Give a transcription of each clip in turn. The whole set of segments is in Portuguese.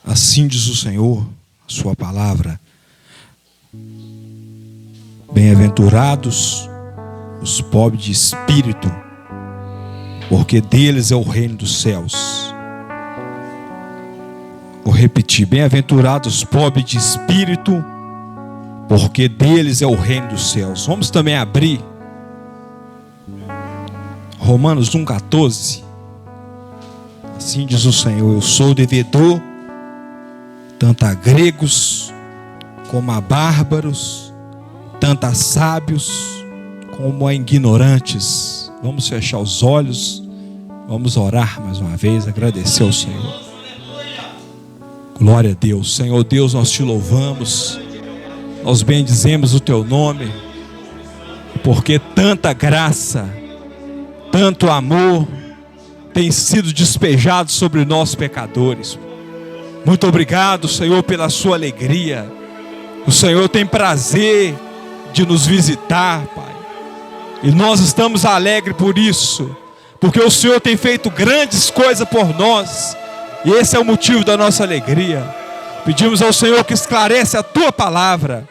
Assim diz o Senhor, a sua palavra. Bem-aventurados os pobres de espírito, porque deles é o reino dos céus. Vou repetir: bem-aventurados os pobres de espírito, porque deles é o reino dos céus. Vamos também abrir Romanos 1,14. Assim diz o Senhor: eu sou devedor tanto a gregos como a bárbaros, tanto a sábios como a ignorantes. Vamos fechar os olhos, vamos orar mais uma vez, agradecer ao Senhor. Glória a Deus. Senhor Deus, nós te louvamos, nós bendizemos o teu nome, porque tanta graça, tanto amor tem sido despejado sobre nós pecadores. Muito obrigado, Senhor, pela sua alegria. O Senhor tem prazer de nos visitar, Pai, e nós estamos alegres por isso, porque o Senhor tem feito grandes coisas por nós, e esse é o motivo da nossa alegria. Pedimos ao Senhor que esclarece a tua palavra,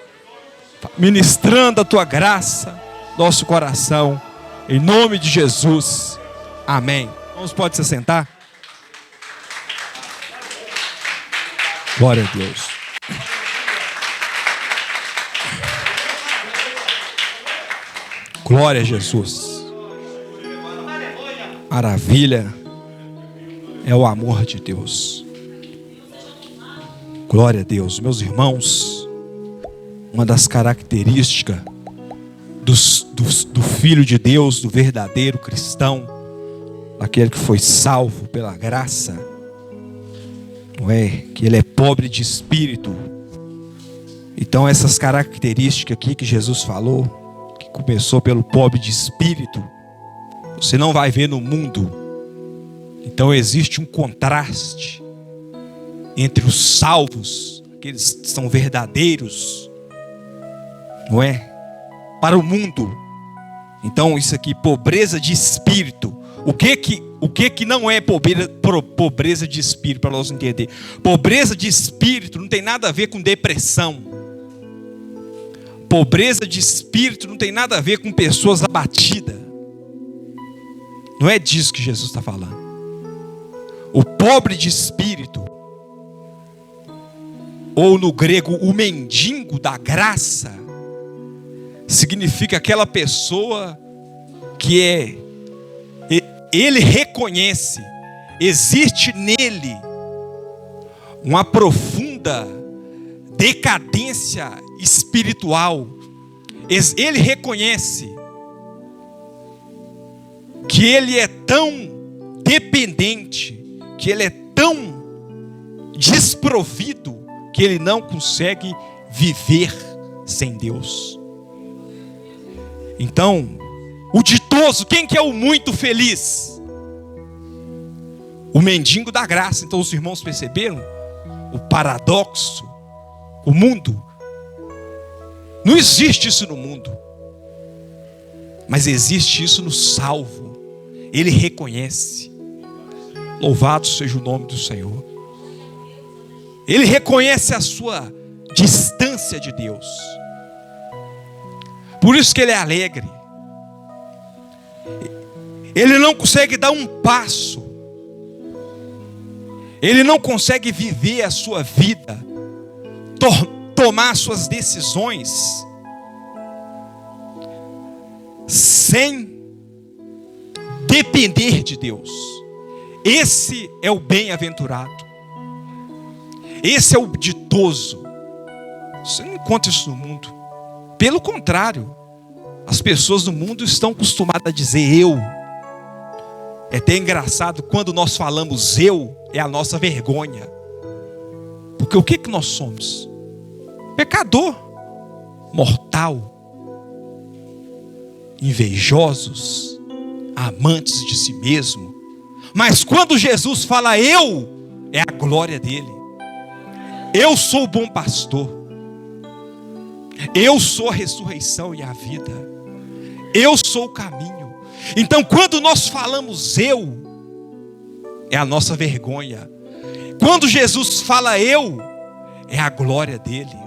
ministrando a tua graça, nosso coração, em nome de Jesus, amém. Vamos, pode se sentar. Glória a Deus. Glória a Jesus. Maravilha é o amor de Deus. Glória a Deus. Meus irmãos, uma das características do Filho de Deus, do verdadeiro cristão, aquele que foi salvo pela graça, não é que ele é pobre de espírito. Então essas características aqui que Jesus falou, que começou pelo pobre de espírito, você não vai ver no mundo. Então existe um contraste entre os salvos, aqueles que são verdadeiros, não é? Para o mundo. Então isso aqui, pobreza de espírito. O que não é pobreza de espírito, para nós entender? Pobreza de espírito não tem nada a ver com depressão. Pobreza de espírito não tem nada a ver com pessoas abatidas. Não é disso que Jesus está falando. O pobre de espírito, ou no grego o mendigo da graça, significa aquela pessoa que ele reconhece, existe nele uma profunda decadência espiritual. Ele reconhece que ele é tão dependente, que ele é tão desprovido, que ele não consegue viver sem Deus. Então, o ditoso, quem que é o muito feliz? O mendigo da graça. Então os irmãos perceberam o paradoxo? O mundo, não existe isso no mundo, mas existe isso no salvo. Ele reconhece. Louvado seja o nome do Senhor. Ele reconhece a sua distância de Deus. Por isso que ele é alegre. Ele não consegue dar um passo. Ele não consegue viver a sua vida, tomar suas decisões sem depender de Deus. Esse é o bem-aventurado. Esse é o ditoso. Você não encontra isso no mundo. Pelo contrário, as pessoas do mundo estão acostumadas a dizer eu. É até engraçado quando nós falamos eu, é a nossa vergonha. Porque o que nós somos? Pecador, mortal, invejosos, amantes de si mesmo. Mas quando Jesus fala eu, é a glória dele. Eu sou o bom pastor. Eu sou a ressurreição e a vida. Eu sou o caminho. Então, quando nós falamos eu, é a nossa vergonha. Quando Jesus fala eu, é a glória dele.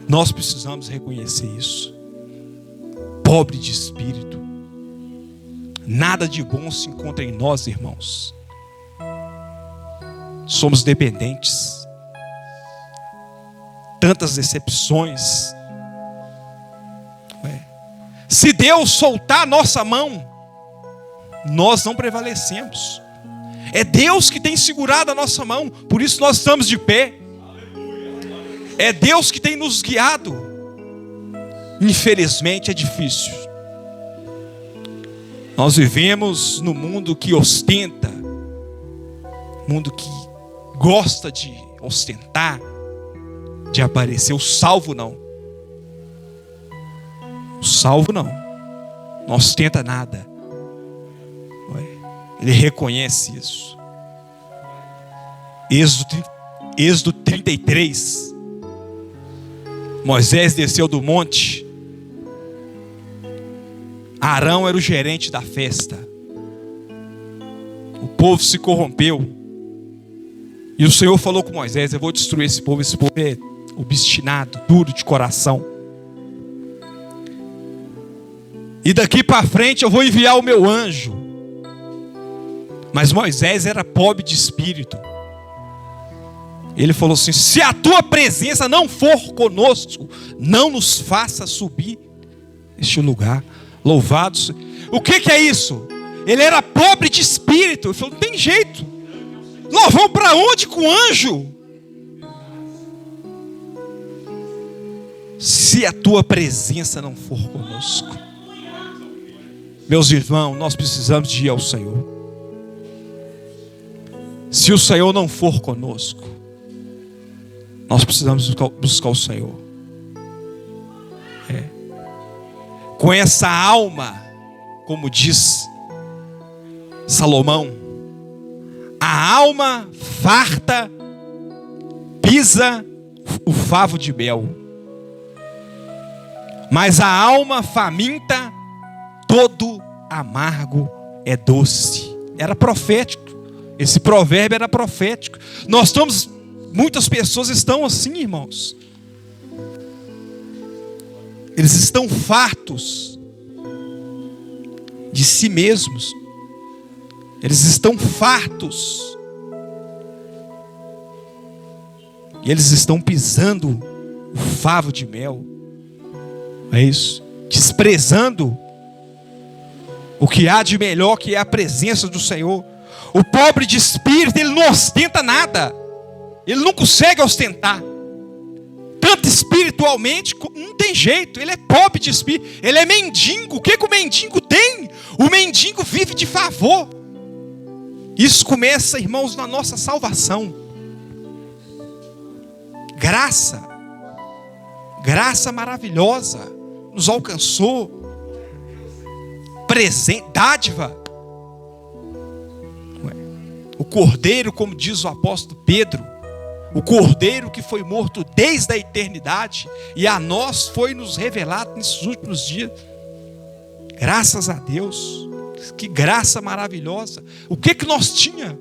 Nós precisamos reconhecer isso. Pobre de espírito, nada de bom se encontra em nós, irmãos. Somos dependentes. Tantas decepções. Se Deus soltar a nossa mão, nós não prevalecemos. É Deus que tem segurado a nossa mão, por isso nós estamos de pé. É Deus que tem nos guiado. Infelizmente é difícil. Nós vivemos num mundo que ostenta, mundo que gosta de ostentar, de aparecer. O salvo não. O salvo não ostenta nada. Ele reconhece isso. Êxodo 33. Moisés desceu do monte. Arão era o gerente da festa. O povo se corrompeu. E o Senhor falou com Moisés: eu vou destruir esse povo. Esse povo é obstinado, duro de coração. E daqui para frente eu vou enviar o meu anjo. Mas Moisés era pobre de espírito. Ele falou assim: se a tua presença não for conosco, não nos faça subir este lugar. Louvado. O que é isso? Ele era pobre de espírito. Ele falou: não tem jeito. Nós vamos para onde com o anjo? Se a tua presença não for conosco. Meus irmãos, nós precisamos de ir ao Senhor. Se o Senhor não for conosco, nós precisamos buscar o Senhor. Com essa alma, como diz Salomão, a alma farta pisa o favo de mel, mas a alma faminta, todo amargo é doce. Era profético. Esse provérbio era profético. Muitas pessoas estão assim, irmãos. Eles estão fartos de si mesmos. Eles estão fartos. E eles estão pisando o favo de mel. É isso. Desprezando o que há de melhor, que é a presença do Senhor. O pobre de espírito, ele não ostenta nada. Ele não consegue ostentar. Tanto espiritualmente, não tem jeito. Ele é pobre de espírito. Ele é mendigo. O que o mendigo tem? O mendigo vive de favor. Isso começa, irmãos, na nossa salvação. Graça. Graça maravilhosa. Nos alcançou. Presente, dádiva. O cordeiro, como diz o apóstolo Pedro, o cordeiro que foi morto desde a eternidade e a nós foi nos revelado nesses últimos dias. Graças a Deus. Que graça maravilhosa. O que nós tinha?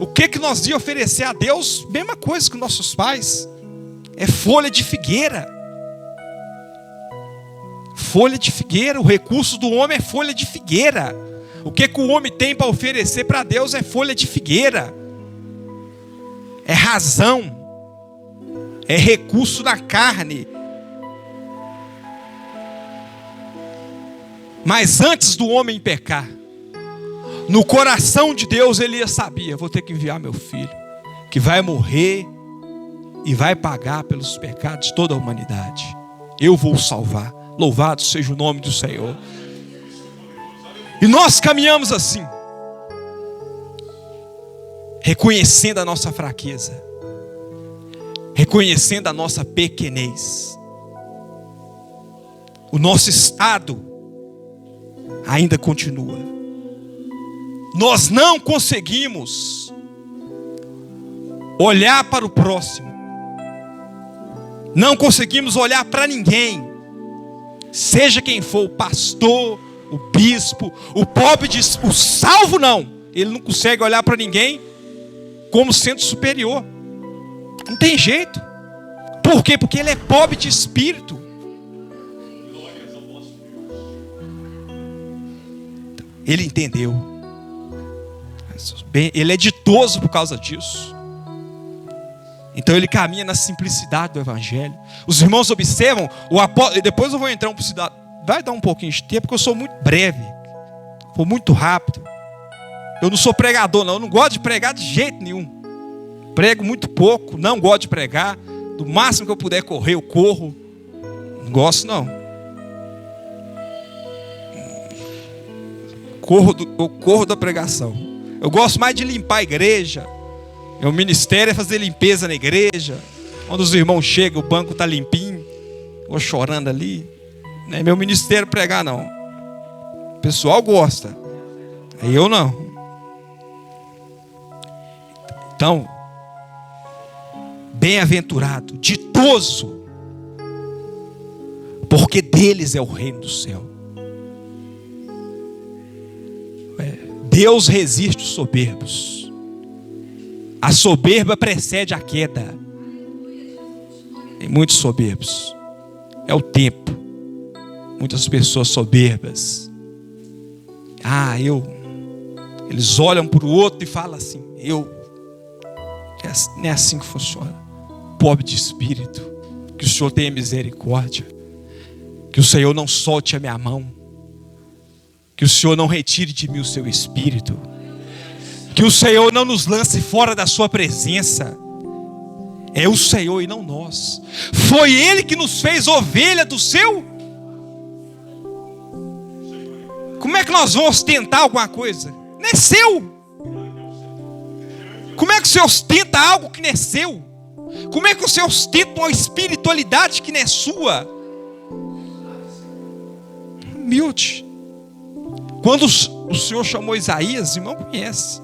O que nós ia oferecer a Deus? Mesma coisa que nossos pais. É folha de figueira. Folha de figueira. O recurso do homem é folha de figueira. O que o homem tem para oferecer para Deus é folha de figueira. É razão. É recurso da carne. Mas antes do homem pecar, no coração de Deus ele sabia: vou ter que enviar meu filho, que vai morrer e vai pagar pelos pecados de toda a humanidade. Eu vou o salvar. Louvado seja o nome do Senhor. E nós caminhamos assim, reconhecendo a nossa fraqueza, reconhecendo a nossa pequenez. O nosso estado ainda continua. Nós não conseguimos olhar para o próximo Não conseguimos olhar para ninguém, seja quem for, o pastor, o bispo, o pobre, o salvo não. Ele não consegue olhar para ninguém como sendo superior. Não tem jeito. Por quê? Porque ele é pobre de espírito. Ele entendeu. Ele é ditoso por causa disso. Então ele caminha na simplicidade do evangelho. Os irmãos observam, o apóstolo, depois eu vou entrar vai dar um pouquinho de tempo, porque eu sou muito breve, vou muito rápido. Eu não sou pregador não, eu não gosto de pregar de jeito nenhum. Prego muito pouco, não gosto de pregar. Do máximo que eu puder correr, eu corro. Não gosto não. Eu corro da pregação. Eu gosto mais de limpar a igreja. Meu ministério é fazer limpeza na igreja. Quando os irmãos chegam, o banco está limpinho, vou chorando ali. Não é meu ministério pregar não. O pessoal gosta, aí eu não. Então, bem-aventurado, ditoso, porque deles é o reino do céu. Deus resiste os soberbos. A soberba precede a queda. Tem muitos soberbos. É o tempo. Muitas pessoas soberbas. Eles olham para o outro e falam assim: não é assim que funciona. Pobre de espírito. Que o Senhor tenha misericórdia. Que o Senhor não solte a minha mão. Que o Senhor não retire de mim o seu espírito. Que o Senhor não nos lance fora da sua presença. É o Senhor e não nós. Foi Ele que nos fez ovelha do seu. Como é que nós vamos ostentar alguma coisa? Não é seu. Como é que você ostenta algo que não é seu? Como é que você ostenta uma espiritualidade que não é sua? Humilde. Quando o Senhor chamou Isaías, o irmão conhece.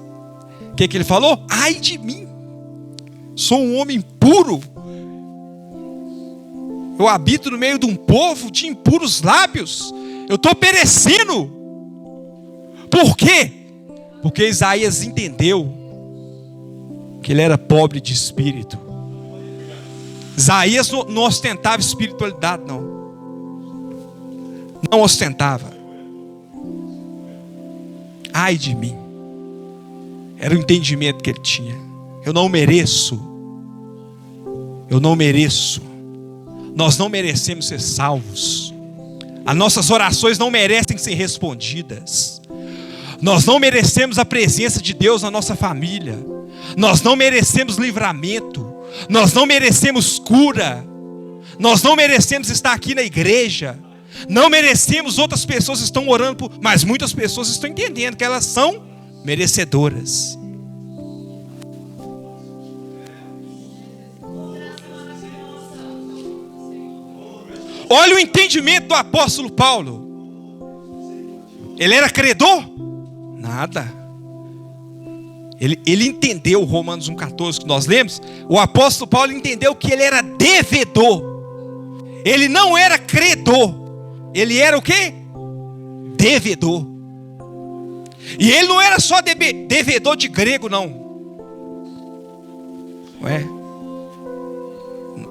O que ele falou? Ai de mim, sou um homem puro. Eu habito no meio de um povo de impuros lábios. Eu estou perecendo. Por quê? Porque Isaías entendeu que ele era pobre de espírito. Isaías não ostentava espiritualidade, não. Não ostentava. Ai de mim. Era o entendimento que ele tinha. Eu não mereço. Eu não mereço. Nós não merecemos ser salvos. As nossas orações não merecem ser respondidas. Nós não merecemos a presença de Deus na nossa família. Nós não merecemos livramento. Nós não merecemos cura. Nós não merecemos estar aqui na igreja. Não merecemos, outras pessoas estão orando mas muitas pessoas estão entendendo que elas são merecedoras. Olha o entendimento do apóstolo Paulo. Ele era credor? Nada. Ele entendeu Romanos 1,14 que nós lemos. O apóstolo Paulo entendeu que ele era devedor. Ele não era credor. Ele era o quê? Devedor. E ele não era só devedor de grego, não.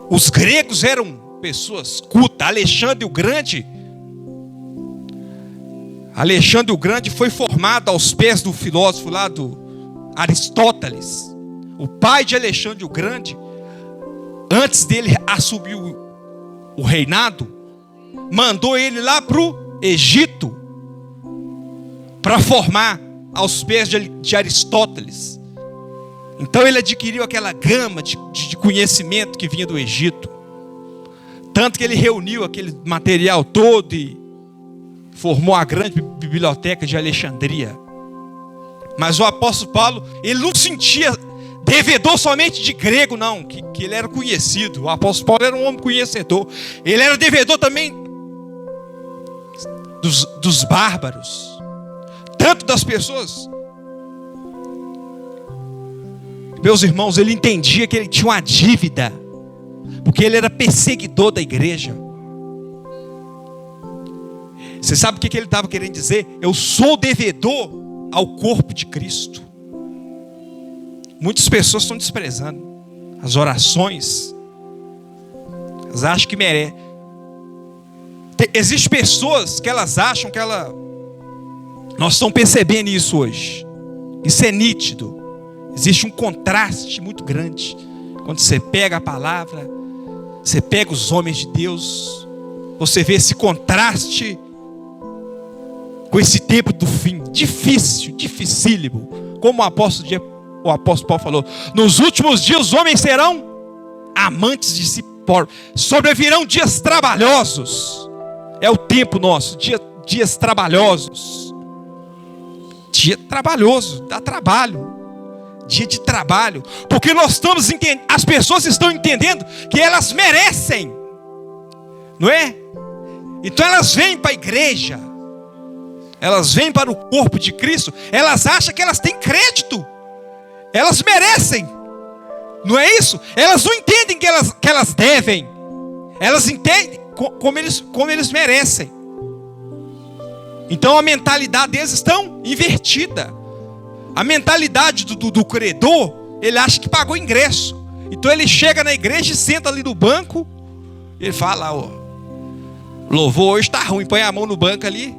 Os gregos eram pessoas cultas. Alexandre o Grande foi formado aos pés do filósofo lá do Aristóteles. O pai de Alexandre o Grande, antes dele assumir o reinado, mandou ele lá para o Egito para formar aos pés de Aristóteles. Então ele adquiriu aquela gama de conhecimento que vinha do Egito. Tanto que ele reuniu aquele material todo e formou a grande biblioteca de Alexandria. Mas o apóstolo Paulo, ele não sentia devedor somente de grego, não, que ele era conhecido. O apóstolo Paulo era um homem conhecedor. Ele era devedor também dos bárbaros, tanto das pessoas. Meus irmãos, ele entendia que ele tinha uma dívida porque ele era perseguidor da igreja. Você sabe o que ele estava querendo dizer? Eu sou devedor ao corpo de Cristo. Muitas pessoas estão desprezando as orações. Elas acham que merecem. Existem pessoas que elas acham que nós estamos percebendo isso hoje. Isso é nítido. Existe um contraste muito grande. Quando você pega a palavra, você pega os homens de Deus, você vê esse contraste com esse tempo do fim. Difícil, dificílimo. Como o apóstolo Paulo falou, nos últimos dias os homens serão amantes de si próprios. Sobrevirão dias trabalhosos. É o tempo nosso, dias trabalhosos. Dia trabalhoso, dá trabalho. Dia de trabalho. Porque nós estamos entendendo, as pessoas estão entendendo que elas merecem. Não é? Então elas vêm para a igreja. Elas vêm para o corpo de Cristo. Elas acham que elas têm crédito. Elas merecem. Não é isso? Elas não entendem que elas devem. Elas entendem como eles merecem. Então a mentalidade deles está invertida. A mentalidade do credor, ele acha que pagou ingresso. Então ele chega na igreja e senta ali no banco. Ele fala, louvor hoje está ruim. Põe a mão no banco ali.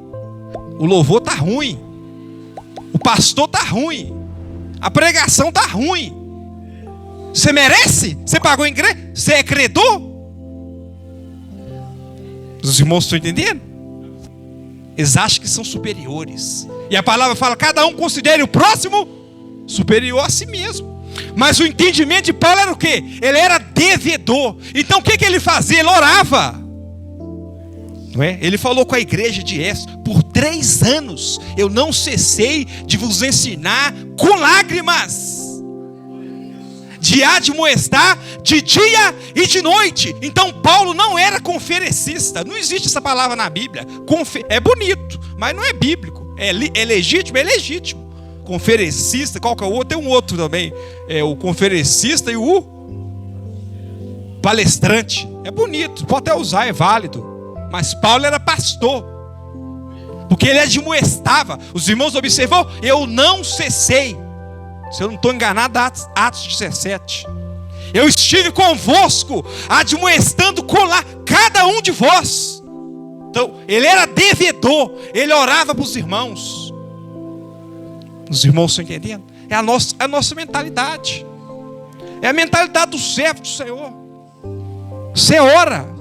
O louvor está ruim. O pastor está ruim. A pregação está ruim. Você merece? Você pagou ingresso? Você é credor? Os irmãos estão entendendo? Eles acham que são superiores. E a palavra fala, cada um considere o próximo superior a si mesmo. Mas o entendimento de Paulo era o quê? Ele era devedor. Então o que ele fazia? Ele orava. Não é? Ele falou com a igreja de Éfeso, por 3 anos eu não cessei de vos ensinar com lágrimas, de admoestar de dia e de noite. Então Paulo não era conferencista. Não existe essa palavra na Bíblia. É bonito, mas não é bíblico. É legítimo? É legítimo. Conferencista, qual que é o outro? Tem um outro também. É o conferencista e o palestrante. É bonito, pode até usar, é válido. Mas Paulo era pastor, porque ele admoestava. Os irmãos observam, eu não cessei. Se eu não estou enganado, Atos 17. Eu estive convosco, admoestando com cada um de vós. Então, ele era devedor. Ele orava para os irmãos. Os irmãos estão entendendo? É a nossa mentalidade. É a mentalidade do servo do Senhor. Você ora.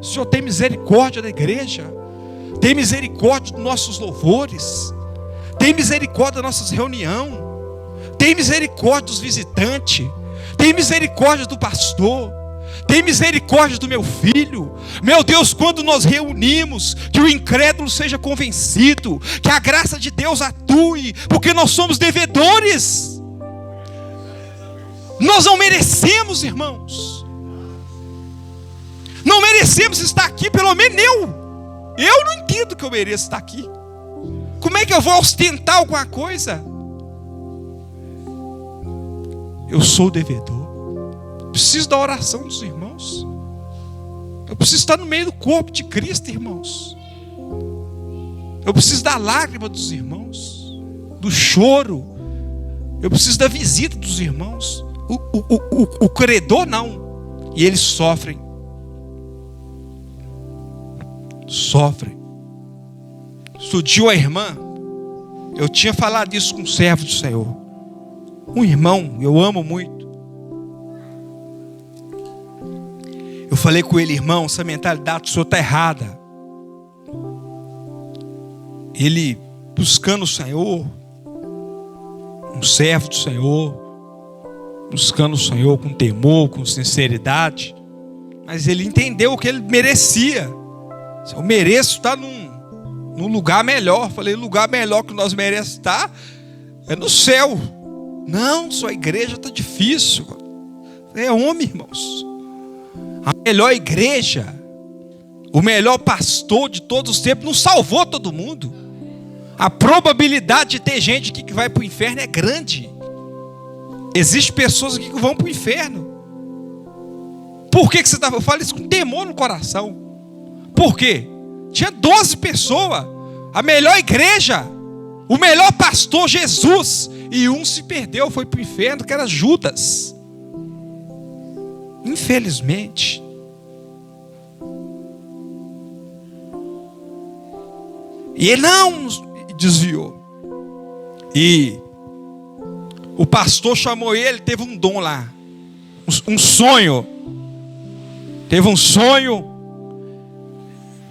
O Senhor tem misericórdia da igreja. Tem misericórdia dos nossos louvores. Tem misericórdia das nossas reuniões. Tem misericórdia dos visitantes. Tem misericórdia do pastor. Tem misericórdia do meu filho. Meu Deus, quando nós reunimos, que o incrédulo seja convencido, que a graça de Deus atue, porque nós somos devedores. Nós não merecemos, irmãos. Não merecemos estar aqui, pelo menos eu não entendo que eu mereço estar aqui. Como é que eu vou ostentar alguma coisa? Eu sou devedor. Preciso da oração dos irmãos. Eu preciso estar no meio do corpo de Cristo, irmãos. Eu preciso da lágrima dos irmãos, do choro. Eu preciso da visita dos irmãos. O credor não. E eles sofrem. Estudiou a irmã. Eu tinha falado isso com um servo do Senhor. Um irmão, eu amo muito. Eu falei com ele, irmão, essa mentalidade do senhor está errada. Ele buscando o Senhor, um servo do Senhor, buscando o Senhor com temor, com sinceridade. Mas ele entendeu o que ele merecia. Eu mereço estar num lugar melhor. Eu falei, lugar melhor que nós merecemos estar é no céu. Não, sua igreja está difícil. É homem, irmãos. A melhor igreja, o melhor pastor de todos os tempos não salvou todo mundo. A probabilidade de ter gente aqui que vai para o inferno é grande. Existem pessoas aqui que vão para o inferno. Por que você estava? Eu falo isso com temor no coração. Por quê? Tinha 12 pessoas, a melhor igreja, o melhor pastor, Jesus, e um se perdeu, foi para o inferno, que era Judas. Infelizmente. E ele não desviou. E o pastor chamou ele, teve um dom lá, um sonho. Teve um sonho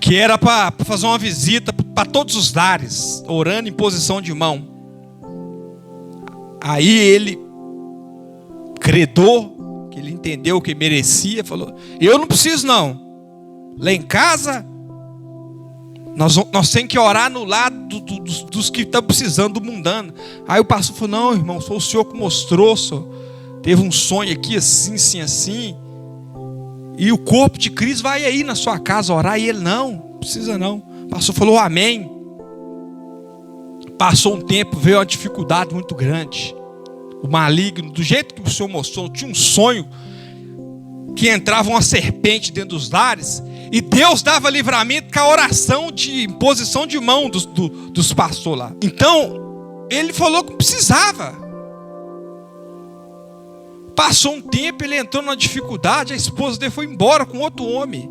que era para fazer uma visita para todos os lares, orando em posição de mão. Aí ele, credor, que ele entendeu o que merecia, falou: eu não preciso não. Lá em casa, nós temos que orar no lado dos que estão precisando do mundano. Aí o pastor falou: não, irmão, foi o senhor que mostrou, senhor. Teve um sonho aqui assim, assim, assim. E o corpo de Cristo vai aí na sua casa orar. E ele: não precisa não. O pastor falou: amém. Passou um tempo, veio uma dificuldade muito grande. O maligno, do jeito que o senhor mostrou, tinha um sonho que entrava uma serpente dentro dos lares. E Deus dava livramento com a oração de imposição de mão dos pastores lá. Então, ele falou que precisava. Passou um tempo, ele entrou numa dificuldade, a esposa dele foi embora com outro homem.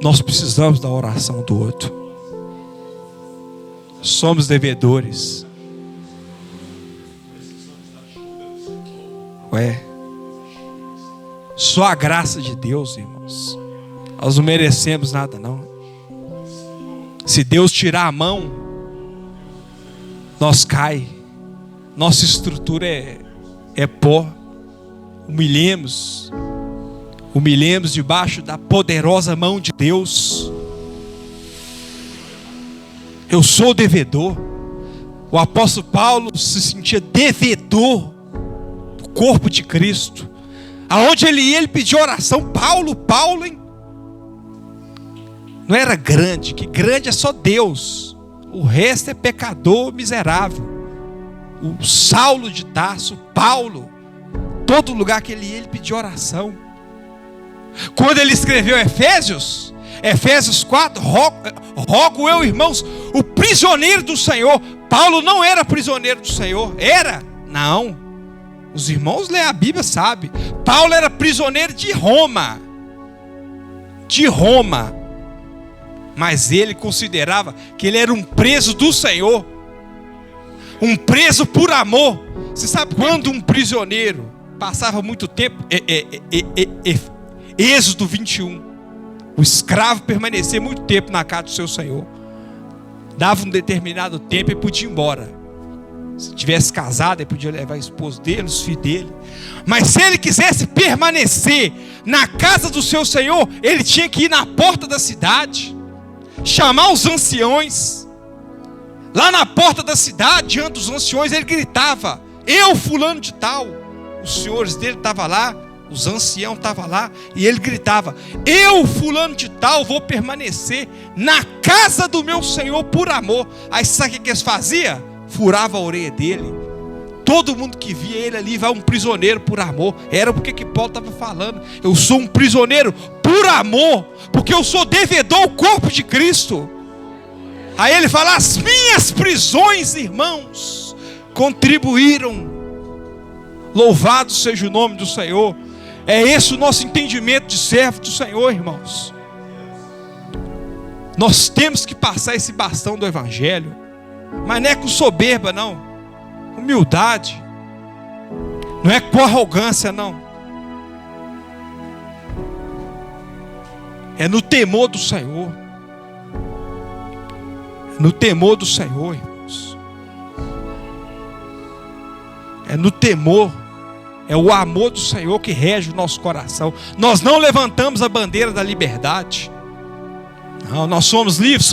Nós precisamos da oração do outro. Somos devedores. Só a graça de Deus, irmãos. Nós não merecemos nada não. Se Deus tirar a mão, nós cai. Nossa estrutura é pó. Humilhemos debaixo da poderosa mão de Deus. Eu sou devedor. O apóstolo Paulo se sentia devedor do corpo de Cristo. Aonde ele ia, ele pedia oração. Paulo, hein? Não era grande, que grande é só Deus. O resto é pecador miserável. O Saulo de Tarso, Paulo, todo lugar que ele ia, ele pedia oração. Quando ele escreveu Efésios 4, rogo eu, irmãos, o prisioneiro do Senhor. Paulo não era prisioneiro do Senhor. Era? Não. Os irmãos lêem a Bíblia, sabem. Paulo era prisioneiro de Roma. Mas ele considerava que ele era um preso do Senhor. Um preso por amor. Você sabe quando um prisioneiro passava muito tempo? Êxodo 21. O escravo permanecia muito tempo na casa do seu senhor. Dava um determinado tempo e podia ir embora. Se tivesse casado, ele podia levar a esposa dele, os filhos dele. Mas se ele quisesse permanecer na casa do seu senhor, ele tinha que ir na porta da cidade, chamar os anciões. Lá na porta da cidade, diante dos anciões, ele gritava: eu fulano de tal. Os senhores dele estavam lá, os anciãos estavam lá, e ele gritava: eu fulano de tal vou permanecer na casa do meu senhor por amor. Aí sabe o que eles faziam? Furava a orelha dele. Todo mundo que via ele ali, vai um prisioneiro por amor. Era porque que Paulo estava falando: eu sou um prisioneiro por amor, porque eu sou devedor ao corpo de Cristo. Aí ele fala: as minhas prisões, irmãos, contribuíram. Louvado seja o nome do Senhor. É esse o nosso entendimento de servo do Senhor, irmãos. Nós temos que passar esse bastão do Evangelho. Mas não é com soberba não, humildade. Não é com arrogância não. É no temor do Senhor. No temor do Senhor, irmãos. É no temor. É o amor do Senhor que rege o nosso coração. Nós não levantamos a bandeira da liberdade. Não, nós somos livres,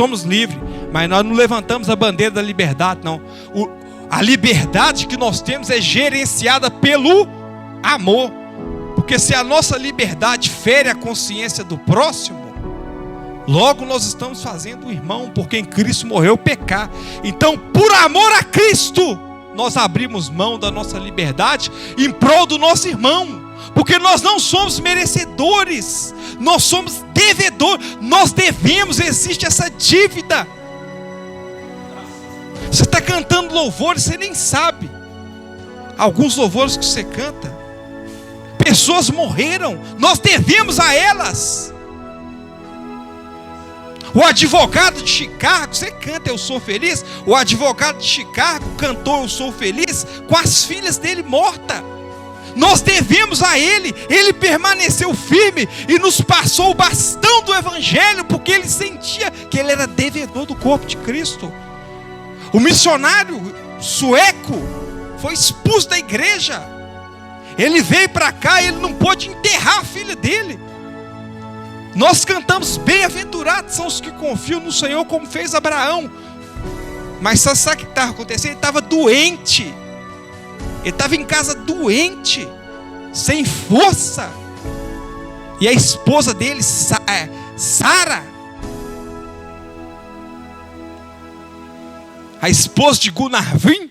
mas nós não levantamos a bandeira da liberdade, não. A liberdade que nós temos é gerenciada pelo amor. Porque se a nossa liberdade fere a consciência do próximo, logo nós estamos fazendo o irmão por quem Cristo morreu pecar. Então, por amor a Cristo, nós abrimos mão da nossa liberdade em prol do nosso irmão. Porque nós não somos merecedores, nós somos devedores, nós devemos, existe essa dívida. Você está cantando louvores, você nem sabe. Alguns louvores que você canta, pessoas morreram, nós devemos a elas. O advogado de Chicago, você canta Eu Sou Feliz. O advogado de Chicago cantou Eu Sou Feliz com as filhas dele mortas. Nós devemos a ele. Ele permaneceu firme e nos passou o bastão do evangelho, porque ele sentia que ele era devedor do corpo de Cristo. O missionário sueco foi expulso da igreja. Ele veio para cá e ele não pôde enterrar a filha dele. Nós cantamos: bem-aventurados são os que confiam no Senhor, como fez Abraão. Mas sabe o que estava acontecendo? Ele estava doente. Ele estava em casa doente, sem força. E a esposa dele, Sara, a esposa de Gunarvin,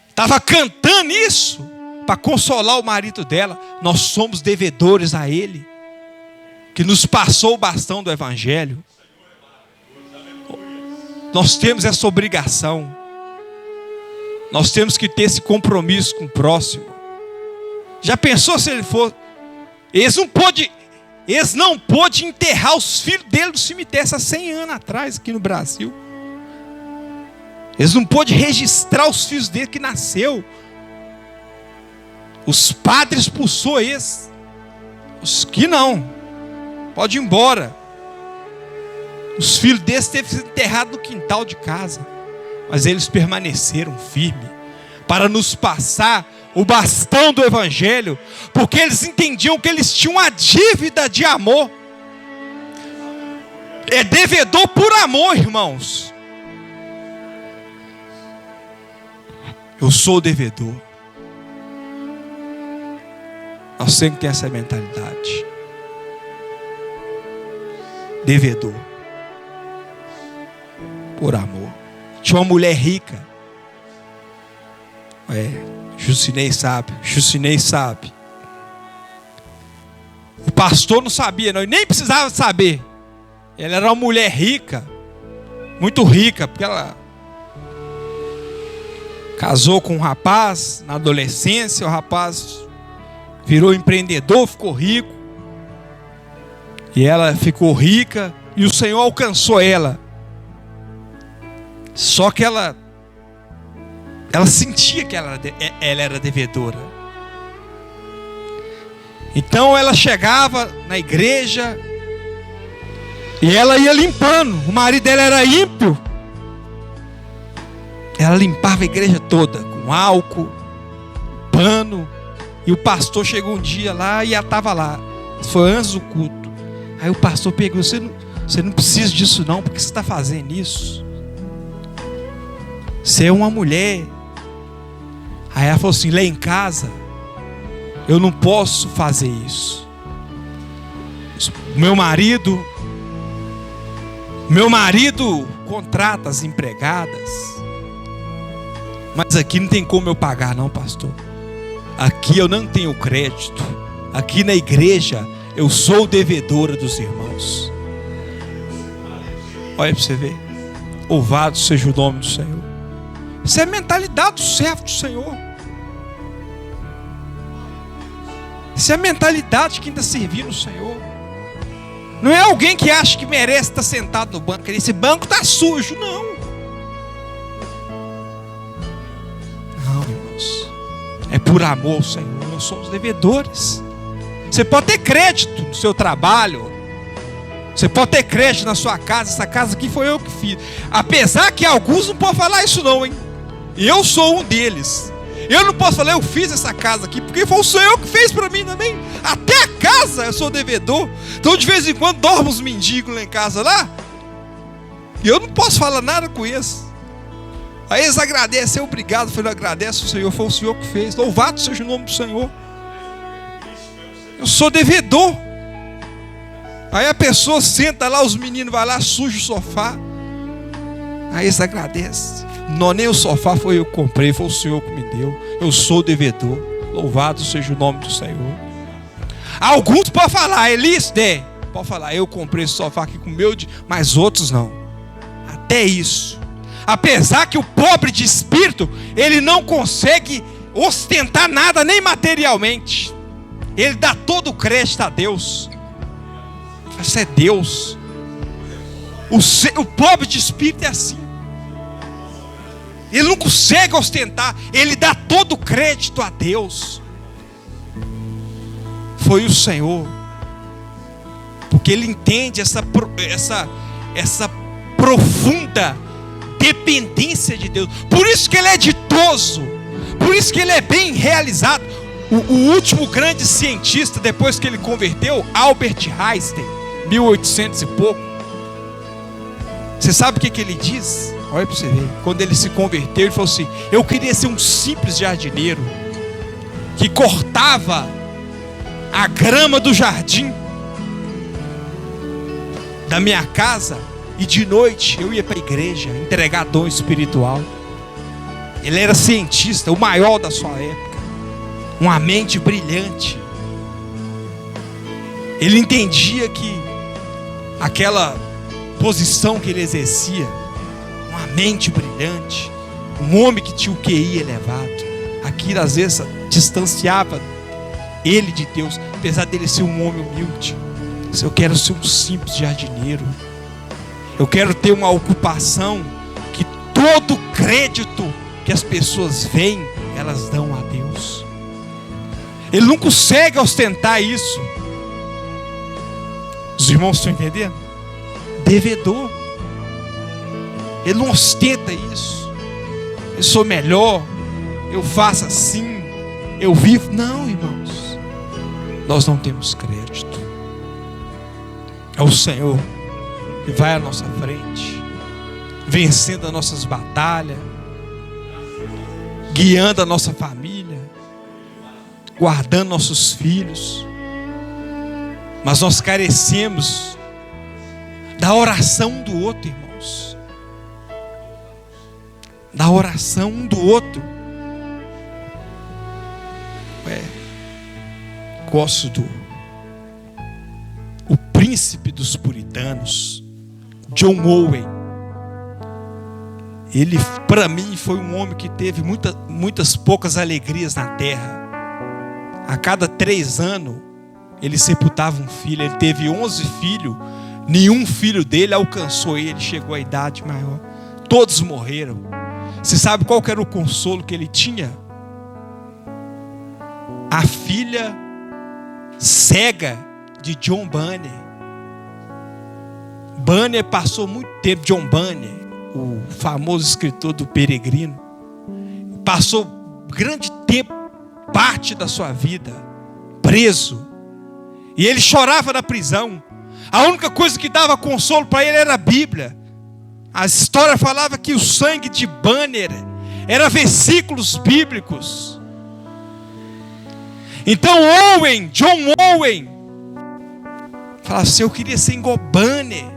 estava cantando isso para consolar o marido dela. Nós somos devedores a ele, que nos passou o bastão do evangelho. Nós temos essa obrigação. Nós temos que ter esse compromisso com o próximo. Já pensou se ele for? Eles não pôde enterrar os filhos dele no cemitério há 100 anos atrás, aqui no Brasil. Eles não pôde registrar os filhos dele que nasceu. Os padres expulsou eles. Os que não, pode ir embora. Os filhos deles teve que ser enterrados no quintal de casa. Mas eles permaneceram firmes para nos passar o bastão do evangelho, porque eles entendiam que eles tinham uma dívida de amor. É devedor por amor, irmãos. Eu sou devedor. Nós temos que ter essa mentalidade. Devedor por amor. Tinha uma mulher rica. Jucinei sabe. O pastor não sabia, não, e nem precisava saber. Ela era uma mulher rica, muito rica, porque ela casou com um rapaz na adolescência. O rapaz virou empreendedor, ficou rico. E ela ficou rica, e o Senhor alcançou ela. Só que ela sentia que ela era devedora. Então ela chegava na igreja e ela ia limpando. O marido dela era ímpio. Ela limpava a igreja toda com álcool, pano. E o pastor chegou um dia lá e ela estava lá. Foi antes do culto. Aí o pastor pegou: você não precisa disso não, porque você está fazendo isso? Você é uma mulher. Aí ela falou assim: lá em casa eu não posso fazer isso. Meu marido contrata as empregadas, mas aqui não tem como eu pagar não, pastor. Aqui eu não tenho crédito. Aqui na igreja eu sou devedora dos irmãos. Olha para você ver. Louvado seja o nome do Senhor. Isso é a mentalidade do servo do Senhor. Isso é a mentalidade de quem está servindo o Senhor. Não é alguém que acha que merece estar sentado no banco. Esse banco está sujo. Não, irmãos. É por amor ao Senhor. Nós somos devedores. Você pode ter crédito no seu trabalho. Você pode ter crédito na sua casa. Essa casa aqui foi eu que fiz. Apesar que alguns não podem falar isso não, hein? Eu sou um deles. Eu não posso falar: eu fiz essa casa aqui, porque foi o Senhor que fez para mim também. Até a casa eu sou devedor. Então de vez em quando dorme uns mendigos lá em casa lá, e eu não posso falar nada com eles. Aí eles agradecem: obrigado. Eu falei: agradece o Senhor, foi o Senhor que fez. Louvado seja o nome do Senhor. Eu sou devedor. Aí a pessoa senta lá, os meninos vão lá, suja o sofá. Aí eles agradecem: Não, nem o sofá foi eu que comprei, foi o Senhor que me deu. Eu sou devedor. Louvado seja o nome do Senhor. Alguns podem falar, Elias, pode falar, eu comprei esse sofá aqui com o meu, mas outros não. Até isso. Apesar que o pobre de espírito, ele não consegue ostentar nada, nem materialmente. Ele dá todo o crédito a Deus. Isso é Deus. O pobre de espírito é assim. Ele não consegue ostentar. Ele dá todo o crédito a Deus. Foi o Senhor. Porque ele entende essa profunda dependência de Deus. Por isso que ele é ditoso. Por isso que ele é bem realizado. O último grande cientista, depois que ele converteu, Albert Einstein, 1800 e pouco. Você sabe o que ele diz? Olha para você ver. Quando ele se converteu, ele falou assim: eu queria ser um simples jardineiro que cortava a grama do jardim da minha casa, e de noite eu ia para a igreja entregar dom espiritual. Ele era cientista, o maior da sua época, uma mente brilhante. Ele entendia que aquela posição que ele exercia, uma mente brilhante, um homem que tinha o QI elevado, aquilo às vezes distanciava ele de Deus, apesar dele ser um homem humilde. Eu quero ser um simples jardineiro. Eu quero ter uma ocupação que todo crédito que as pessoas veem, elas dão a Deus. Ele não consegue ostentar isso. Os irmãos estão entendendo? Devedor. Ele não ostenta isso. Eu sou melhor, eu faço assim, eu vivo. Não, irmãos. Nós não temos crédito. É o Senhor que vai à nossa frente, vencendo as nossas batalhas, guiando a nossa família, guardando nossos filhos. Mas nós carecemos da oração um do outro, irmãos. Da oração um do outro. Gosto do o príncipe dos puritanos, John Owen. Ele, para mim, foi um homem que teve muitas poucas alegrias na terra. A cada 3 anos ele sepultava um filho. Ele teve 11 filhos. Nenhum filho dele alcançou ele, chegou à idade maior. Todos morreram. Você sabe qual que era o consolo que ele tinha? A filha cega de John Bunyan. Bunyan passou muito tempo, John Bunyan, o famoso escritor do Peregrino, passou grande tempo, parte da sua vida, preso. E ele chorava na prisão. A única coisa que dava consolo para ele era a Bíblia. A história falava que o sangue de Bunyan era versículos bíblicos. Então John Owen, falava assim: eu queria ser igual Bunyan.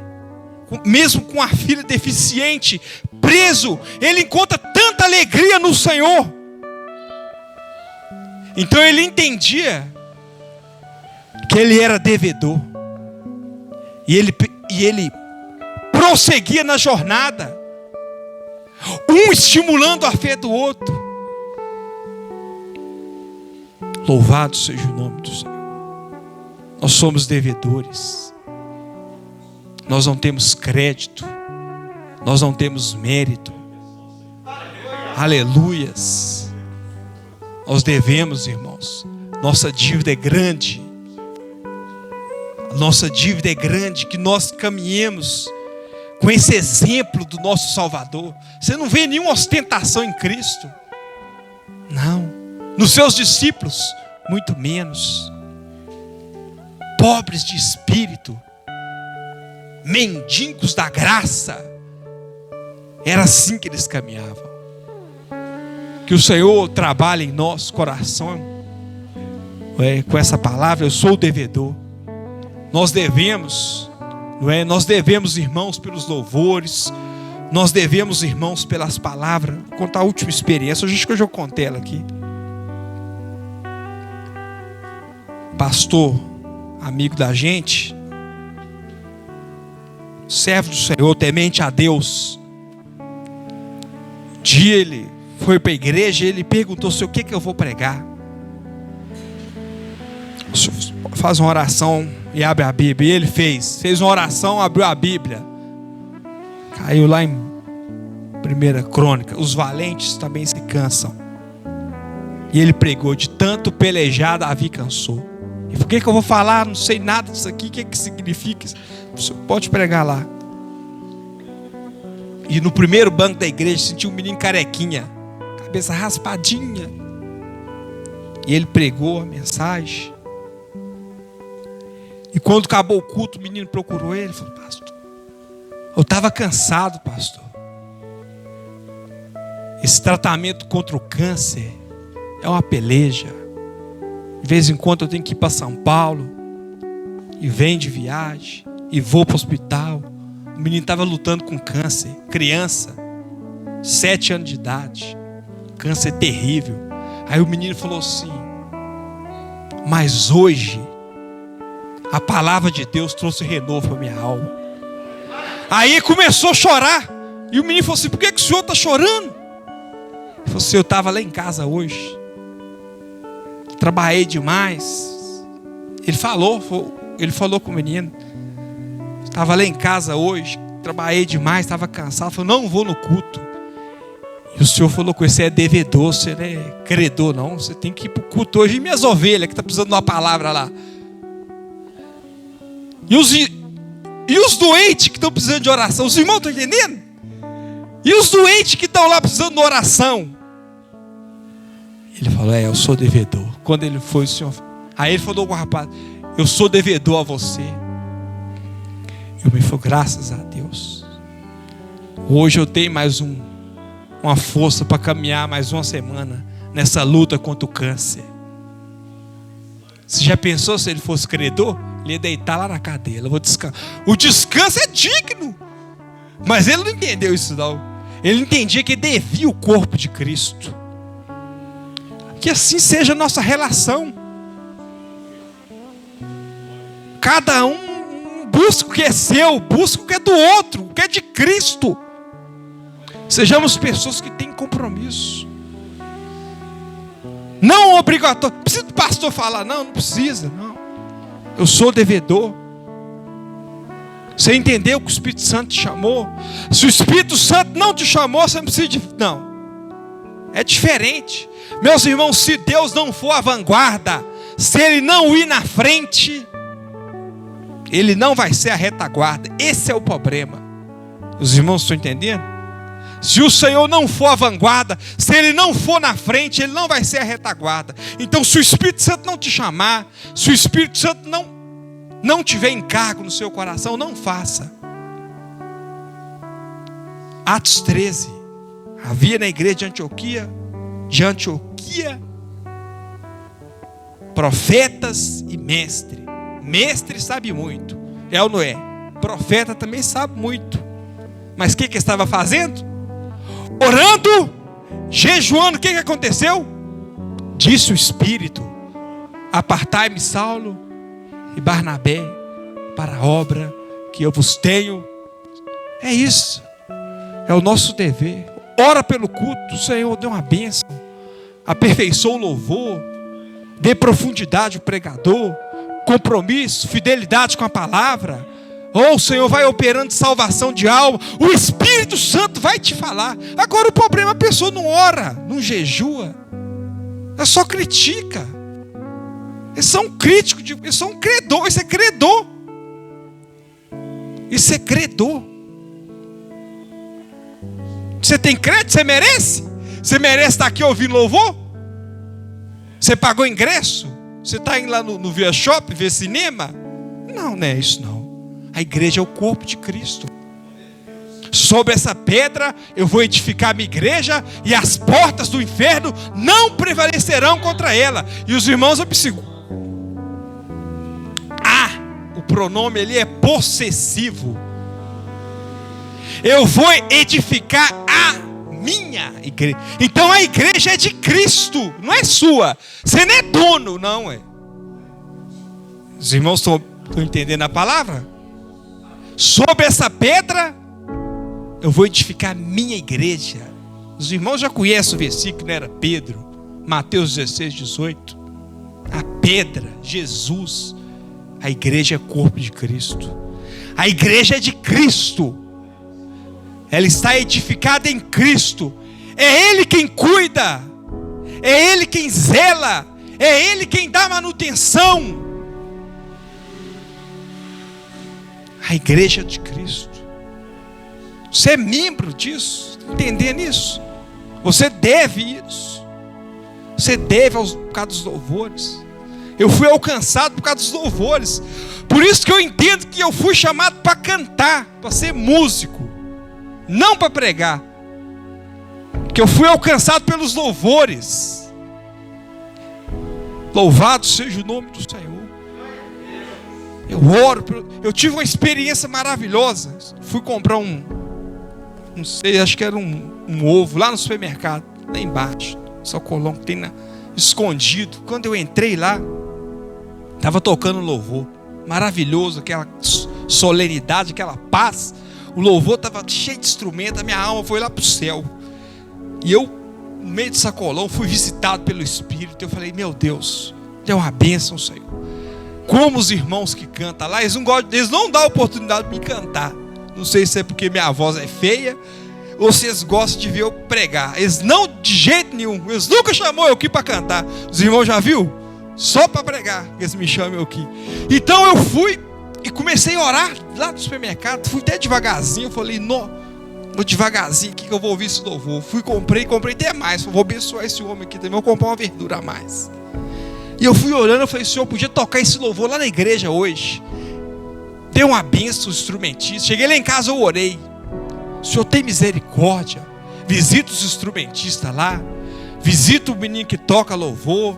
Mesmo com a filha deficiente, preso, ele encontra tanta alegria no Senhor. Então ele entendia que ele era devedor. E ele prosseguia na jornada, um estimulando a fé do outro. Louvado seja o nome do Senhor. Nós somos devedores. Nós não temos crédito. Nós não temos mérito. Aleluias. Nós devemos, irmãos. Nossa dívida é grande. Nossa dívida é grande, que nós caminhemos com esse exemplo do nosso Salvador. Você não vê nenhuma ostentação em Cristo. Não. Nos seus discípulos, muito menos. Pobres de espírito, mendigos da graça. Era assim que eles caminhavam. Que o Senhor trabalhe em nosso coração com essa palavra: eu sou o devedor. Nós devemos, não é? Nós devemos, irmãos, pelos louvores. Nós devemos, irmãos, pelas palavras. Vou contar a última experiência. Hoje que eu já contei ela aqui. Pastor, amigo da gente, servo do Senhor, temente a Deus. Um dia ele foi para a igreja e ele perguntou: o que eu vou pregar? O senhor faz uma oração e abre a Bíblia. E ele fez uma oração, abriu a Bíblia. Caiu lá em 1 Crônica: os valentes também se cansam. E ele pregou: de tanto pelejar, Davi cansou. E por que eu vou falar? Não sei nada disso aqui. O que significa? Você pode pregar lá. E no primeiro banco da igreja senti um menino carequinha, cabeça raspadinha. E ele pregou a mensagem. E quando acabou o culto, o menino procurou ele e falou: pastor, eu estava cansado, pastor. Esse tratamento contra o câncer é uma peleja. De vez em quando eu tenho que ir para São Paulo, e venho de viagem, e vou para o hospital. O menino estava lutando com câncer, criança, 7 anos de idade, câncer terrível. Aí o menino falou assim: mas hoje a palavra de Deus trouxe renovo para minha alma. Aí começou a chorar. E o menino falou assim: por que o senhor está chorando? Ele falou assim: eu estava lá em casa hoje, trabalhei demais. Ele falou com o menino: estava lá em casa hoje, trabalhei demais, estava cansado. Ele falou: não vou no culto. E o senhor falou com ele: você é devedor, você não é credor não, você tem que ir para o culto hoje. E minhas ovelhas, que está precisando de uma palavra lá. E os doentes que estão precisando de oração, os irmãos estão entendendo? E os doentes que estão lá precisando de oração. Ele falou: eu sou devedor. Quando ele foi, o senhor... Aí ele falou com o rapaz: eu sou devedor a você. Eu me falei: graças a Deus. Hoje eu tenho mais uma força para caminhar mais uma semana nessa luta contra o câncer. Você já pensou se ele fosse credor? Ele ia deitar lá na cadeira. Eu vou descansar. O descanso é digno. Mas ele não entendeu isso não. Ele entendia que devia o corpo de Cristo. Que assim seja a nossa relação. Cada um busca o que é seu, busca o que é do outro, o que é de Cristo. Sejamos pessoas que têm compromisso. Não obrigatório. Precisa do pastor falar? Não precisa, não. Eu sou devedor. Você entendeu que o Espírito Santo te chamou? Se o Espírito Santo não te chamou, você não precisa de... Não. É diferente. Meus irmãos, se Deus não for a vanguarda, se Ele não ir na frente, Ele não vai ser a retaguarda. Esse é o problema. Os irmãos estão entendendo? Se o Senhor não for a vanguarda, se Ele não for na frente, Ele não vai ser a retaguarda. Então, se o Espírito Santo não te chamar, se o Espírito Santo não tiver encargo no seu coração, não faça. Atos 13. Havia na igreja de Antioquia profetas e mestre. Mestre sabe muito, é ou não é? Profeta também sabe muito. Mas o que estava fazendo? Orando, jejuando. O que aconteceu? Disse o Espírito: apartai-me Saulo e Barnabé para a obra que eu vos tenho. É isso, é o nosso dever. Ora pelo culto. O Senhor dê uma bênção, aperfeiçoa o louvor, dê profundidade ao pregador, compromisso, fidelidade com a palavra. O Senhor vai operando salvação de alma. O Espírito Santo vai te falar. Agora o problema é a pessoa não ora, não jejua, ela só critica. Eles são críticos, eles são credor. Isso é credor. Isso é credor. Você tem crédito? Você merece? Você merece estar aqui ouvindo louvor? Você pagou ingresso? Você está indo lá no Via Shopping ver cinema? Não é isso não. A igreja é o corpo de Cristo. Sobre essa pedra eu vou edificar a minha igreja, e as portas do inferno não prevalecerão contra ela. E os irmãos observam. O pronome ali é possessivo. Eu vou edificar a minha igreja. Então a igreja é de Cristo, não é sua. Você não é dono, não é. Os irmãos estão entendendo a palavra? Sobre essa pedra eu vou edificar a minha igreja. Os irmãos já conhecem o versículo, não era Pedro? Mateus 16, 18. A pedra, Jesus. A igreja é corpo de Cristo. A igreja é de Cristo. Ela está edificada em Cristo. É Ele quem cuida. É Ele quem zela. É Ele quem dá manutenção. A igreja é de Cristo. Você é membro disso. Entendendo isso? Você deve isso. Você deve por causa dos louvores. Eu fui alcançado por causa dos louvores. Por isso que eu entendo que eu fui chamado para cantar, para ser músico, não para pregar. Que eu fui alcançado pelos louvores. Louvado seja o nome do Senhor. Eu oro, eu tive uma experiência maravilhosa. Fui comprar não sei, acho que era um ovo lá no supermercado, lá embaixo, sacolão que tem escondido. Quando eu entrei lá, estava tocando louvor, maravilhoso, aquela solenidade, aquela paz. O louvor estava cheio de instrumento, a minha alma foi lá para o céu. E eu, no meio de sacolão, fui visitado pelo Espírito. Eu falei, meu Deus, é uma bênção, Senhor. Como os irmãos que cantam lá, eles não dão a oportunidade de me cantar. Não sei se é porque minha voz é feia, ou se eles gostam de ver eu pregar. Eles não, de jeito nenhum, eles nunca chamou eu aqui para cantar. Os irmãos já viu? Só para pregar, eles me chamam eu aqui. Então eu fui e comecei a orar lá no supermercado. Fui até devagarzinho, falei, não, vou devagarzinho aqui que eu vou ouvir esse louvor. Fui, comprei até mais. Vou abençoar esse homem aqui também, vou comprar uma verdura a mais. E eu fui orando, eu falei, Senhor, podia tocar esse louvor lá na igreja hoje. Deu uma bênção instrumentista. Cheguei lá em casa, eu orei. O Senhor tem misericórdia. Visita os instrumentistas lá. Visita o menino que toca louvor.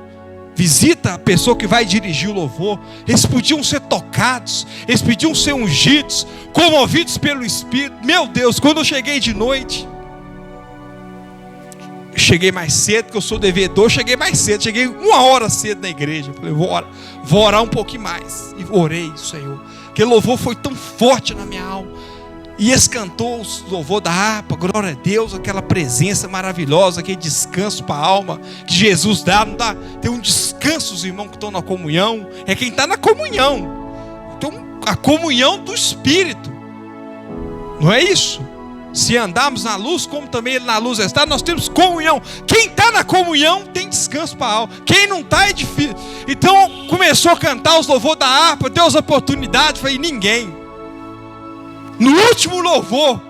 Visita a pessoa que vai dirigir o louvor. Eles podiam ser tocados. Eles podiam ser ungidos, comovidos pelo Espírito. Meu Deus, quando eu cheguei de noite, eu cheguei mais cedo, porque eu sou devedor. Cheguei mais cedo, cheguei 1 hora cedo na igreja. Falei, vou orar um pouquinho mais. E orei, Senhor. Aquele louvor foi tão forte na minha alma. E esse cantou o louvor da harpa, glória a Deus, aquela presença maravilhosa, aquele descanso para a alma que Jesus dá, não dá? Tem um descanso, os irmãos que estão na comunhão, é quem está na comunhão. Então, a comunhão do Espírito, não é isso? Se andarmos na luz, como também Ele na luz está, nós temos comunhão. Quem está na comunhão tem descanso para a alma. Quem não está é difícil. Então começou a cantar os louvores da harpa, deu as oportunidades, falei, ninguém. No último louvor,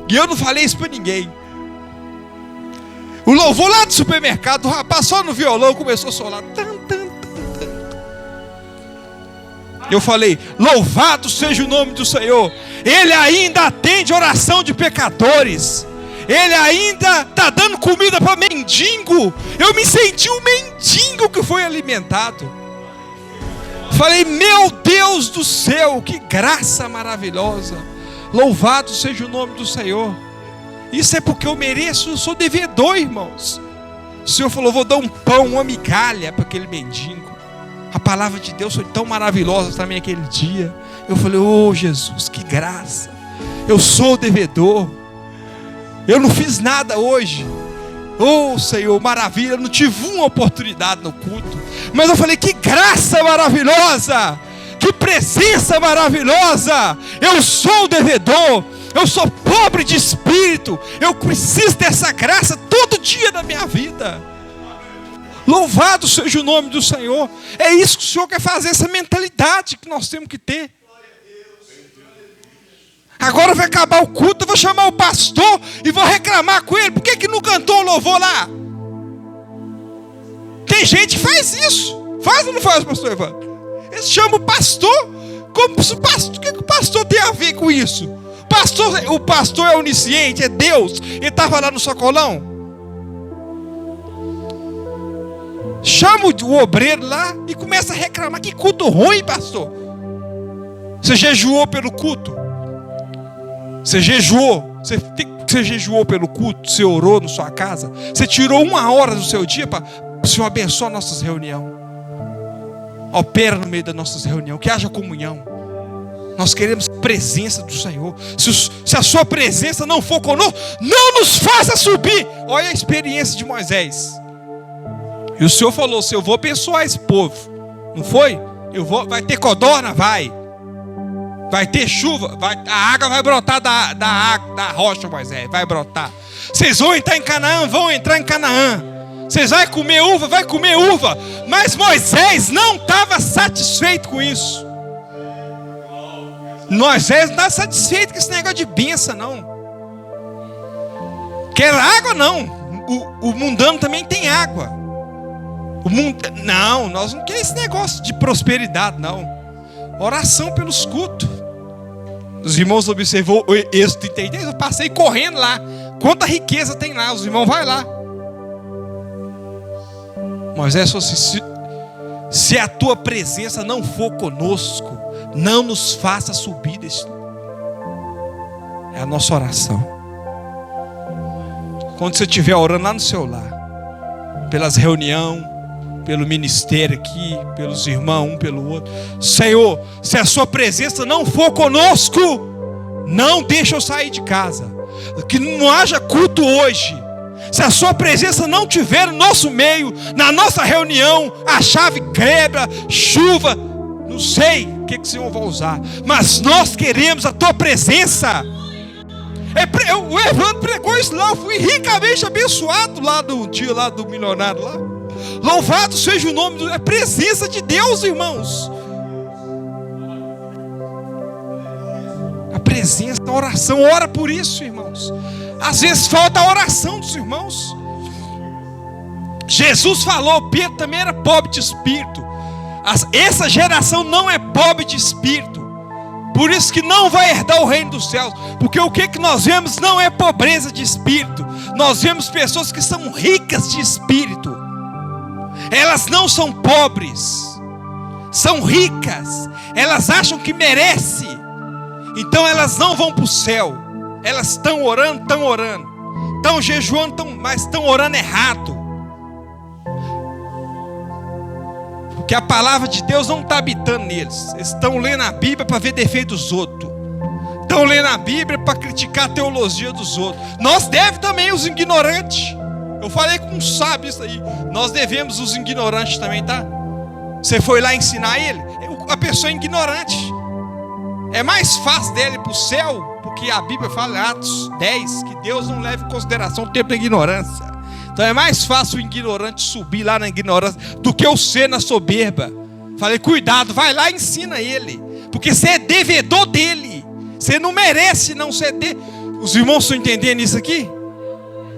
e eu não falei isso para ninguém, o louvor lá do supermercado, o rapaz só no violão começou a solar. Eu falei, louvado seja o nome do Senhor. Ele ainda atende oração de pecadores. Ele ainda está dando comida para mendigo. Eu me senti um mendigo que foi alimentado. Falei, meu Deus do céu, que graça maravilhosa. Louvado seja o nome do Senhor. Isso é porque eu mereço, eu sou devedor, irmãos. O Senhor falou, vou dar um pão, uma migalha para aquele mendigo. A palavra de Deus foi tão maravilhosa também aquele dia. Eu falei, oh Jesus, que graça. Eu sou devedor. Eu não fiz nada hoje. Oh Senhor, maravilha. Eu não tive uma oportunidade no culto. Mas eu falei, que graça maravilhosa. Que presença maravilhosa. Eu sou devedor. Eu sou pobre de espírito. Eu preciso dessa graça todo dia na minha vida. Louvado seja o nome do Senhor. É isso que o Senhor quer fazer, essa mentalidade que nós temos que ter. Agora vai acabar o culto, eu vou chamar o pastor e vou reclamar com ele. Por que não cantou o louvor lá? Tem gente que faz isso. Faz ou não faz, pastor Evandro? Eles chamam o pastor. Como se o pastor, o que o pastor tem a ver com isso? O pastor é onisciente, é Deus. Ele estava lá no sacolão. Chama o obreiro lá e começa a reclamar. Que culto ruim, pastor. Você jejuou pelo culto. Você jejuou. Você jejuou pelo culto. Você orou na sua casa. Você tirou 1 hora do seu dia para o Senhor abençoar nossas reuniões. Opera no meio das nossas reuniões. Que haja comunhão. Nós queremos a presença do Senhor. Se a sua presença não for conosco, não nos faça subir. Olha a experiência de Moisés. E o Senhor falou assim: eu vou abençoar esse povo. Não foi? Vai ter codorna? Vai ter chuva? A água vai brotar da rocha, Moisés. Vai brotar. Vocês vão entrar em Canaã? Vão entrar em Canaã. Vocês vão comer uva? Vai comer uva. Mas Moisés não estava satisfeito com isso. Moisés não está satisfeito com esse negócio de bênção, não. Quer água? Não. O mundano também tem água. Não, nós não queremos esse negócio de prosperidade, não. Oração pelos cultos. Os irmãos observou o Êxodo 33, eu passei correndo lá. Quanta riqueza tem lá, os irmãos vai lá. Moisés falou assim: se a tua presença não for conosco, não nos faça subir desse. É a nossa oração. Quando você estiver orando lá no seu lar, pelas reuniões, pelo ministério aqui, pelos irmãos, um pelo outro. Senhor, se a sua presença não for conosco, não deixa eu sair de casa. Que não haja culto hoje. Se a sua presença não tiver no nosso meio, na nossa reunião, a chave quebra, chuva, não sei o que o Senhor vai usar, mas nós queremos a tua presença. O Evandro pregou isso lá, eu fui ricamente abençoado lá no dia lá do milionário lá. Louvado seja o nome, a presença de Deus, irmãos. A presença, a oração, ora por isso, irmãos. Às vezes falta a oração dos irmãos. Jesus falou, Pedro também era pobre de espírito. Essa geração não é pobre de espírito. Por isso que não vai herdar o reino dos céus. Porque o que nós vemos não é pobreza de espírito. Nós vemos pessoas que são ricas de espírito. Elas não são pobres, são ricas. Elas acham que merecem. Então elas não vão para o céu. Elas estão orando, estão jejuando, mas estão orando errado. Porque a palavra de Deus não está habitando neles. Eles estão lendo a Bíblia para ver defeitos dos outros. Estão lendo a Bíblia para criticar a teologia dos outros. Nós devemos também os ignorantes. Eu falei com um sábio isso aí. Nós devemos os ignorantes também, tá? Você foi lá ensinar ele? A pessoa é ignorante. É mais fácil dele ir para o céu, porque a Bíblia fala em Atos 10 que Deus não leva em consideração o tempo da ignorância. Então é mais fácil o ignorante subir lá na ignorância do que o ser na soberba. Falei, cuidado, vai lá e ensina ele, porque você é devedor dele. Você não merece não ser Os irmãos estão entendendo isso aqui?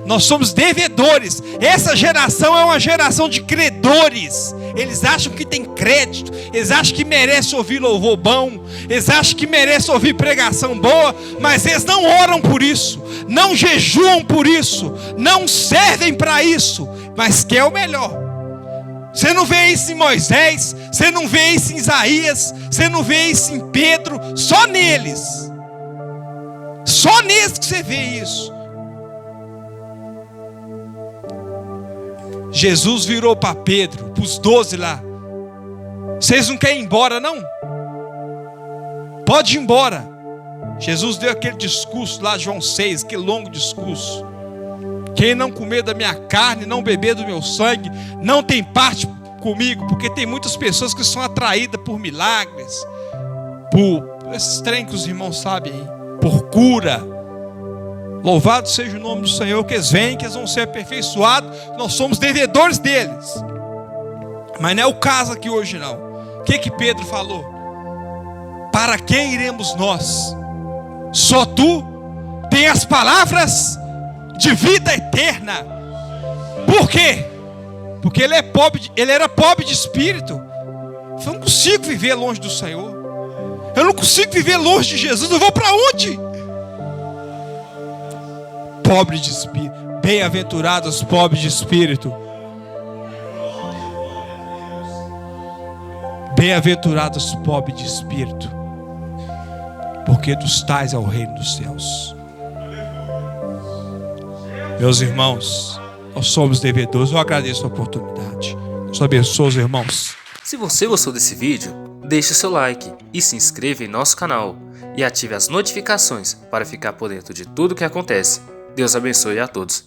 Nós somos devedores. Essa geração é uma geração de credores. Eles acham que tem crédito. Eles acham que merece ouvir louvor bom. Eles acham que merece ouvir pregação boa. Mas eles não oram por isso. Não jejuam por isso. Não servem para isso. Mas quer o melhor. Você não vê isso em Moisés. Você não vê isso em Isaías. Você não vê isso em Pedro. Só neles. Só neles que você vê isso. Jesus virou para Pedro, para os 12 lá. Vocês não querem ir embora, não? Pode ir embora. Jesus deu aquele discurso lá, João 6, aquele longo discurso. Quem não comer da minha carne, não beber do meu sangue, não tem parte comigo. Porque tem muitas pessoas que são atraídas por milagres, por esses trem que os irmãos sabem aí, por cura. Louvado seja o nome do Senhor, que eles vêm, que eles vão ser aperfeiçoados. Nós somos devedores deles. Mas não é o caso aqui hoje não. O que Pedro falou? Para quem iremos nós? Só tu tem as palavras de vida eterna. Por quê? Porque ele era pobre de espírito. Eu não consigo viver longe do Senhor. Eu não consigo viver longe de Jesus. Eu vou para onde? Pobre de espírito. Bem-aventurados pobres de espírito. Bem-aventurados pobres de espírito. porque dos tais é o reino dos céus. Meus irmãos, nós somos devedores. Eu agradeço a oportunidade. Deus abençoe os irmãos. Se você gostou desse vídeo, deixe seu like e se inscreva em nosso canal e ative as notificações para ficar por dentro de tudo que acontece. Deus abençoe a todos.